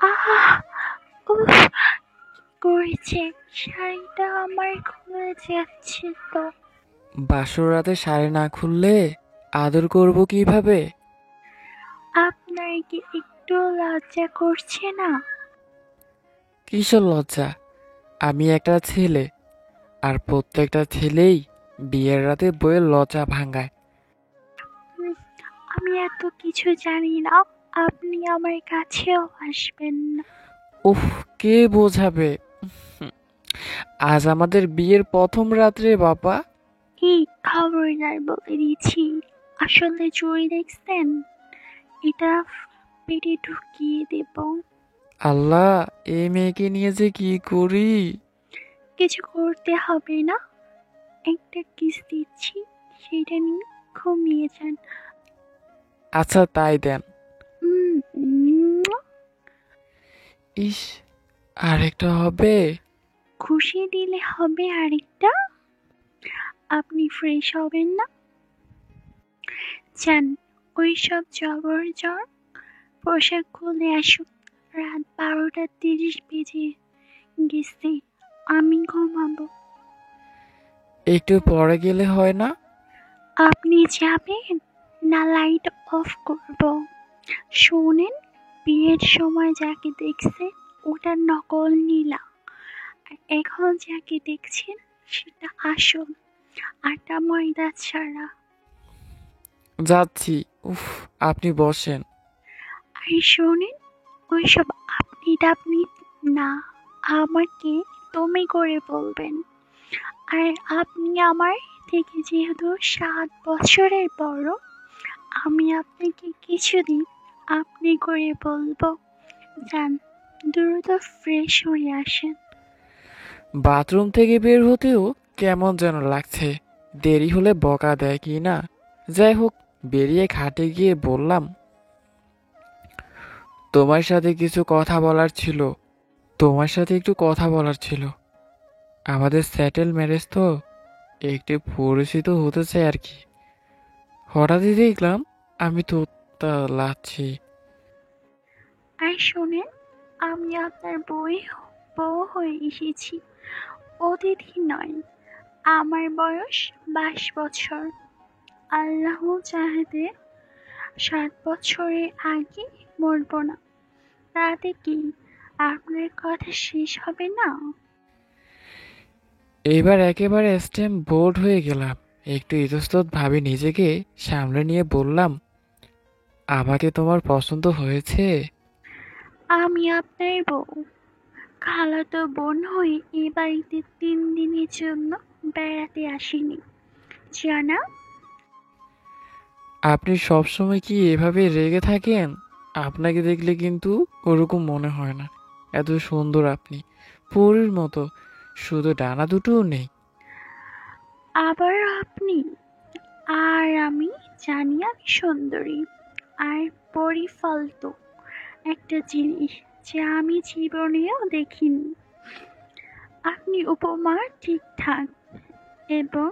আহ! উফ! করেছে। শাড়িটা আমার খুলে যাচ্ছে তো। বাসর রাতে শাড়ি না খুললে আদর করব কিভাবে? আপনার কি একটু লজ্জা করছে না? কিসের লজ্জা? আমি একটা ছেলে, আর প্রত্যেকটা ছেলেই বিয়ের রাতে বইয়ের লজ্জা ভাঙায়। হুম, আমি এত কিছু জানি না। আপনি আমার কাছেও আসবেন না। উফ, কে বোঝাবে? হুম, আজ আমাদের বিয়ের প্রথম রাত্রে বাবা। এই খবরদার বলে দিচ্ছি। আসলে চুড়ি দেখছেন? এটা পেটে ঢুকিয়ে দেব। আল্লাহ, এই মেয়েকে নিয়ে যে কি করি! কিছু করতে হবে না। একটা কিস দিচ্ছি, সেটা নিয়ে ঘুমিয়ে যান। আচ্ছা, তাই দেন। উম, উম, ইস, আরেকটা হবে? খুশি দিলে হবে আরেকটা। আপনি ফ্রেশ হবেন না? যান, ওইসব জবরজর পোশাক খুলে আসুন। রাত 12:30 বেজে গেছে। আমি ঘুমাবো। একটু পরে গেলে হয় না? আপনি যাবেন না লাইট অফ করব? শোনেন, বিয়ের সময় যাকে দেখছেন ওটার নকল নীলা, আর এখন যাকে দেখছেন সেটা আসল আটা ময়দা ছাড়া। যাচ্ছি। উফ, আপনি বসেন। আর শোনেন, ওইসব আপনি টাপনি না, আমাকে তুমি করে বলবেন। আর আপনি আমার থেকে যেহেতু 7 বছরের বড়, আমি আপনাকে কিছুদিন আপনি করে বলবো। যান, দ্রুত ফ্রেশ হয়ে আসেন। বাথরুম থেকে বের হতেও কেমন যেন লাগছে। দেরি হলে বকা দেয় কি না। যাই হোক, বেরিয়ে খাটে গিয়ে বললাম, তোমার সাথে কিছু কথা বলার ছিল। তোমার সাথে একটু কথা বলার ছিল। আমাদের সেটেল ম্যারেজ তো, একটু পরিচিত হতে চাই আর কি। হঠাৎই দেখলাম আমি তো লাচ্ছি। আর শোনেন, আমি আপনার বউ হয়ে এসেছি, অতিথি নয়। আমার বয়স 22 বছর। আল্লাহ চাহাতে 7 বছরের আগে মরবো না। তাতে কি আপনার কথা শেষ হবে না? এবার একেবারে স্টেম বোর্ড হয়ে গেলাম। একটু ইতস্তত ভাবে নিজেকে সামলে নিয়ে বললাম, আমাকে তোমার পছন্দ হয়েছে? আমি আপনার বউ, খালাতো বোন হয়ে এ বাড়িতে 3 দিনের জন্য বেড়াতে আসিনি, জানা? আপনি সবসময় কি এভাবে রেগে থাকেন? আপনাকে দেখলে কিন্তু ওরকম মনে হয় না। এত সুন্দর আপনি, পরীর মতো। শুধু ডানা দুটোও নেই। আবার আপনি? আর আমি জানি আমি সুন্দরী আর পরিফালতু একটা জিনিস যা আমি জীবনেও দেখিনি। আপনি উপমা ঠিকঠাক, এবং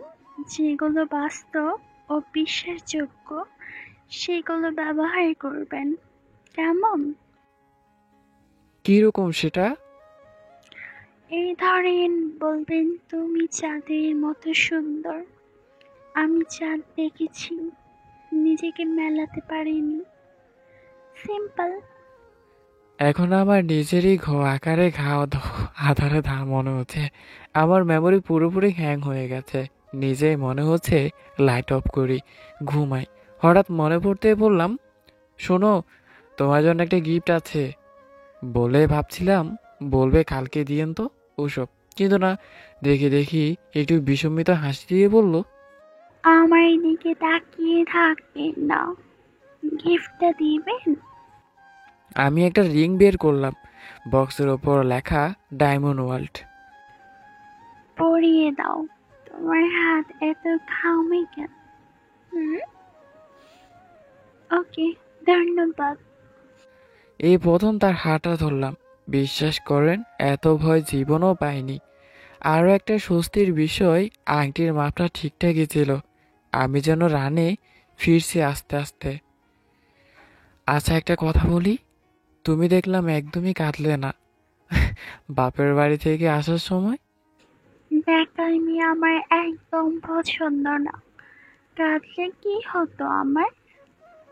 যেগুলো বাস্তব ও বিশ্বাসযোগ্য সেগুলো ব্যবহার করবেন, কেমন? কিরকম সেটা? এই ধরেন, বলবেন তুমি চাঁদের মতো সুন্দর। আমি চাঁদ দেখেছি, নিজেকে মেলাতে পারিনি। সিম্পল। এখন আমার নিজেরই আকারে আধারে মনে হচ্ছে। আমার মেমোরি পুরোপুরি হ্যাং হয়ে গেছে। নিজেই মনে হচ্ছে লাইট অফ করি, ঘুমাই। হঠাৎ মনে পড়তে বললাম, শোনো, তোমার জন্য একটা গিফট আছে। বলে ভাবছিলাম বলবে কালকে দিয়েন তো ওসব, কিন্তু না, দেখি দেখি একটু বিষমিত হাসি দিয়ে বলল, আমার দিকে তাকিয়ে থাকবেন না, গিফটটা দিবেন। আমি একটা রিং বের করলাম। বক্সের ওপর লেখা ডায়মন্ড ওয়ার্ল্ড। পরিয়ে দাও। তোমার হাত এত ঘামে কেন? হুম, ওকে, ধন্যবাদ। এই প্রথম তার হাতটা ধরলাম। বিশ্বাস করেন, এত ভয় জীবনও পাইনি। আরও একটা স্বস্তির বিষয়, আংটির মাপটা ঠিকঠাকই ছিল। আমি যেন রানে ফিরছি আস্তে আস্তে। আচ্ছা, একটা কথা বলি, তুমি দেখলাম একদমই কাঁদলে না বাপের বাড়ি থেকে আসার সময়। বেকামি আমার একদম পছন্দ না। কাঁদলে কি হতো আমার?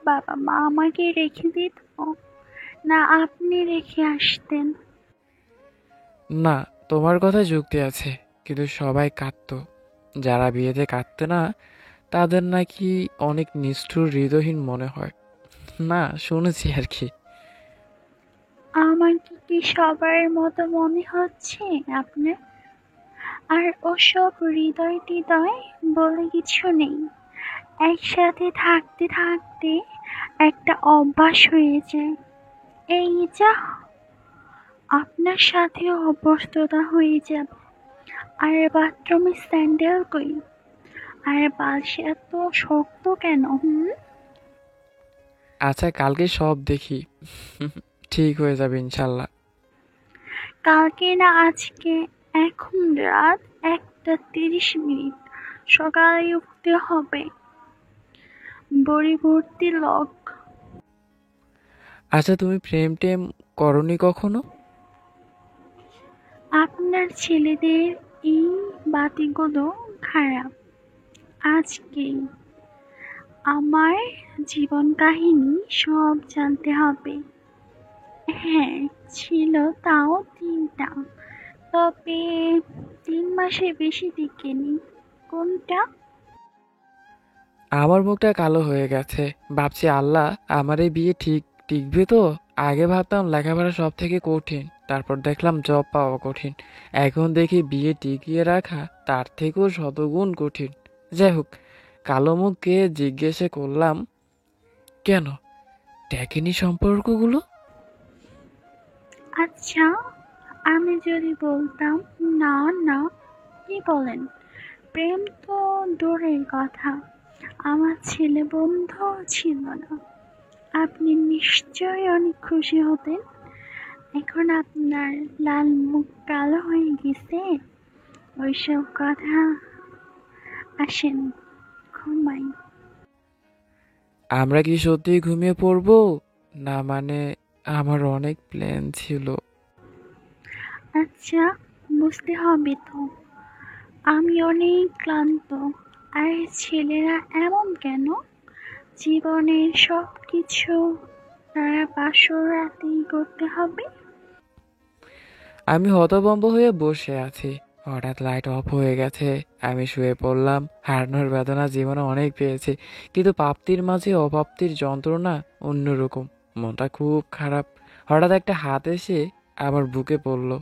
বাবা মা আমাকে রেখে দিত, না আপনি রেখে আসতেন? না, তোমার কথায় যুক্তি আছে, কিন্তু সবাই কাঁদতো। যারা বিয়েতে কাঁদতে না তাদের নাকি অনেক নিষ্ঠুর হৃদয়হীন মনে হয়। না, শুনেছি আর কি। আমাকে কি সবার মতো মনে হচ্ছে আপনার? আর ওসব হৃদয় টিদয় বলে কিছু নেই। একসাথে থাকতে থাকতে একটা অভ্যাস হয়ে যায়। এই যা, আপনার সাথেও অভ্যস্ততা হয়ে যাবে। আর বাথরুমে স্যান্ডেল কই? আর বালিশ এত শক্ত কেন? আচ্ছা, কালকে সব দেখি ঠিক হয়ে যাবে ইনশাল্লাহ। কালকে না আজকে। এখন রাত 1:30। সকালে উঠতে হবে। বড়ি ভর্তি লক। আচ্ছা, তুমি প্রেম টেম করনি কখনো? আপনার ছেলেদের এই বাতিগুলো খারাপ। আজকেই আমার জীবন কাহিনী সব জানতে হবে। হ্যাঁ, ছিল তাও 3টা। তবে 3 মাসে বেশি টিকেনি। কোনটা? আমার মুখটা কালো হয়ে গেছে। ভাবছি আল্লাহ, আমার এই বিয়ে ঠিক টিকবে তো? আগে ভাবতাম লেখাপড়া সব থেকে কঠিন, তারপর দেখলাম জব পাওয়া কঠিন, এখন দেখি বিয়ে টিকিয়ে রাখা তার থেকেও শতগুণ কঠিন। যাই হোক, কালো মুখকে জিজ্ঞেসে করলাম, কেন টেকেনি সম্পর্কগুলো? আচ্ছা, আমি যদি বলতাম না না, কি বলেন? প্রেম তো দূরের কথা, আমার ছেলে বন্ধুও ছিল না। আপনি নিশ্চয়ই অনেক খুশি হতেন। এখন আপনার লাল মুখ কালো হয়ে গেছে। ওইসব কথা। আসেন, ঘুমাই। আমরা কি সত্যিই ঘুমিয়ে পড়বো? না মানে, আমার অনেক প্ল্যান ছিল। আচ্ছা, বুঝতে হবে তো। আমি অনেক ক্লান্ত। আর ছেলেরা এমন কেন? জীবনের সবকিছু তারা বাসর রাতেই করতে হবে। আমি হতভম্ব হয়ে বসে আছি। হঠাৎ লাইট অফ হয়ে গেছে। আমি শুয়ে পড়লাম। হারানোর বেদনা জীবনে অনেক পেয়েছি, কিন্তু প্রাপ্তির মাঝে অপ্রাপ্তির যন্ত্রণা অন্যরকম। মনটা খুব খারাপ। হঠাৎ একটা হাত এসে আমার বুকে পড়ল।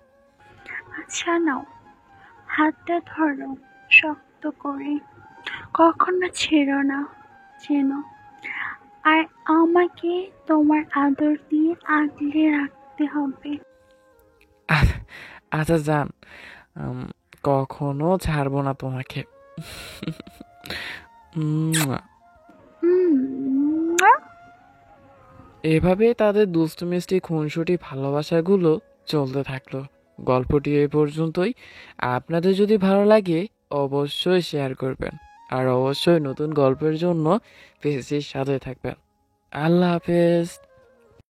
আচ্ছা নাও, হাতটা ধরো শক্ত করে। কখনো ছেড়ো না, যেন। আর আমাকে তোমার আদর দিয়ে আগলে রাখতে হবে। আ- আচ্ছা যান, উম, কখনো ছাড়বো না তোমাকে। উম, হুম। এভাবে তাদের দুষ্টু মিষ্টি খুনসুটি ভালোবাসাগুলো চলতে থাকলো। গল্পটি এই পর্যন্তই। আপনাদের যদি ভালো লাগে অবশ্যই শেয়ার করবেন, আর অবশ্যই নতুন গল্পের জন্য পেজটির সাথে থাকবেন। আল্লাহ হাফেজ।